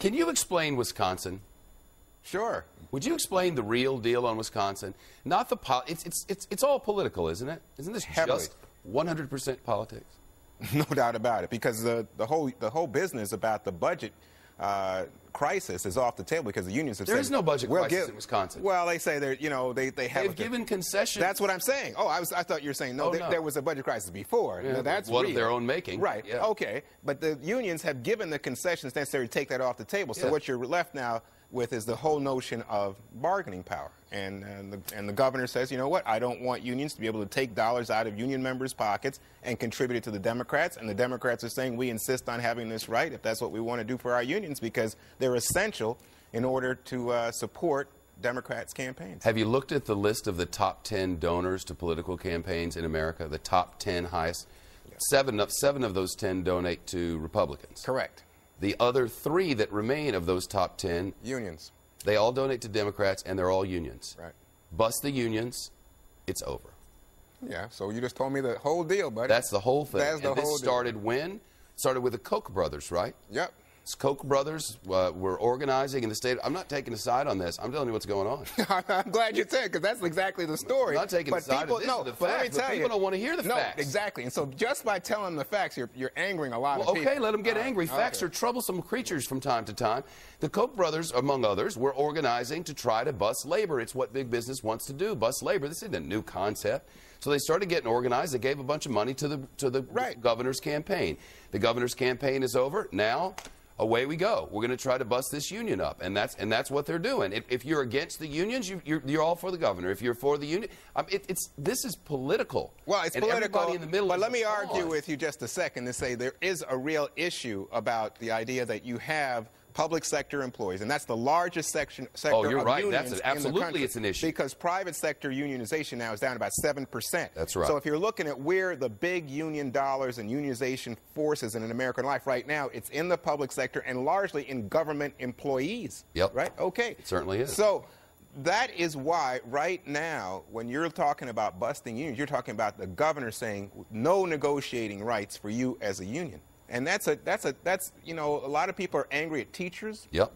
Can you explain Wisconsin? Sure. Would you explain the real deal on Wisconsin? Not the it's all political, isn't it? Isn't this Heavily. just 100% politics? No doubt about it, because the whole business about the budget crisis is off the table because the unions have said there is no budget crisis in Wisconsin. Well, they say they have. They've given concessions. That's what I'm saying. Oh, I thought you were saying no. There was a budget crisis before. Yeah, No, that's one real. of their own making. Right. Yeah. Okay. But the unions have given the concessions necessary to take that off the table. So Yeah. what you're left now with is the whole notion of bargaining power. And the governor says, you know what, I don't want unions to be able to take dollars out of union members' pockets and contribute it to the Democrats. And the Democrats are saying we insist on having this right if that's what we want to do for our unions because they're essential in order to support Democrats' campaigns. Have you looked at the list of the top 10 donors to political campaigns in America, the top 10 highest? Yes. Seven of those 10 donate to Republicans. Correct. The other 3 that remain of those top 10, unions. They all donate to Democrats, and they're all unions. Right. Bust the unions, it's over. Yeah, so you just told me the whole deal, buddy. That's the whole thing. That's the and whole this started when? It started with the Koch brothers, right? Yep. Koch brothers were organizing in the state. I'm not taking a side on this. I'm telling you what's going on. I'm glad you said, because that's exactly the story. I'm not taking a side of this. No, the but let me facts, tell but you, people don't want to hear the facts. No, exactly. And so just by telling them the facts, you're angering a lot of people. Okay, let them get angry. Facts are troublesome creatures from time to time. The Koch brothers, among others, were organizing to try to bust labor. It's what big business wants to do, bust labor. This isn't a new concept. So they started getting organized. They gave a bunch of money to the governor's campaign. The governor's campaign is over. Now, away we go. We're going to try to bust this union up, and that's what they're doing. If you're against the unions, you're all for the governor. If you're for the union, this is political. Well, it's and political. Everybody in the middle. But let me argue with you just a second to say there is a real issue about the idea that you have public sector employees, and that's the largest sector oh, you're of right. unions That's in the country. It's an issue. Because private sector unionization now is down about 7%. That's right. So if you're looking at where the big union dollars and unionization forces in an American life right now, it's in the public sector and largely in government employees. Yep. Right? Okay. It certainly is. So that is why right now, when you're talking about busting unions, you're talking about the governor saying no negotiating rights for you as a union. And that's a lot of people are angry at teachers, yep,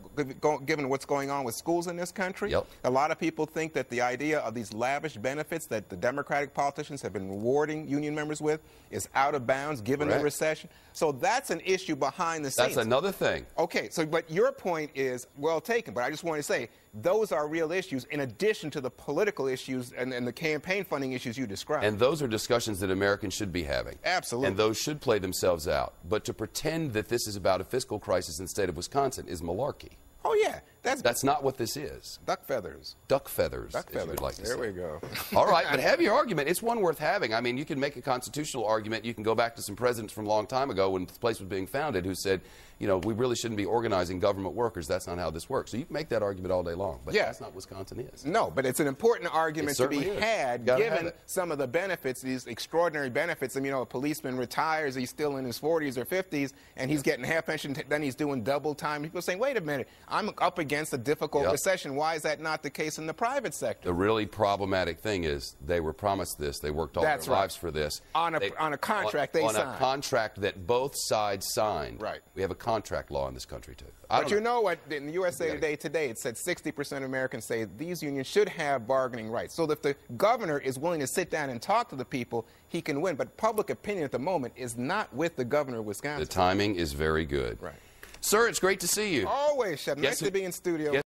given what's going on with schools in this country. Yep. A lot of people think that the idea of these lavish benefits that the Democratic politicians have been rewarding union members with is out of bounds given the recession. So that's an issue behind the scenes. That's another thing. Okay, so but your point is well taken, but I just want to say those are real issues in addition to the political issues and the campaign funding issues you described. And those are discussions that Americans should be having. Absolutely. And those should play themselves out. But to pretend that this is about a fiscal crisis in the state of Wisconsin is malarkey. Oh, yeah. That's not what this is. Duck feathers. Duck feathers, Duck feathers. As you would like to there say. We go. All right, but have your argument. It's one worth having. I mean, you can make a constitutional argument. You can go back to some presidents from a long time ago when this place was being founded who said, you know, we really shouldn't be organizing government workers. That's not how this works. So you can make that argument all day long, but that's not what Wisconsin is. No, but it's an important argument to be had given some of the benefits, these extraordinary benefits. I mean, you know, a policeman retires, he's still in his 40s or 50s, and he's getting half pension, then he's doing double time. People are saying, wait a minute, I'm up against a difficult recession. Why is that not the case in the private sector? The really problematic thing is they were promised this. They worked all their lives for this. On a contract they signed. On a contract that both sides signed. Right. We have a contract law in this country, too. But you know what? In the USA Today, it said 60% of Americans say these unions should have bargaining rights. So if the governor is willing to sit down and talk to the people, he can win. But public opinion at the moment is not with the governor of Wisconsin. The timing is very good. Right. Sir, it's great to see you. Always, Chef. Nice to be in studio.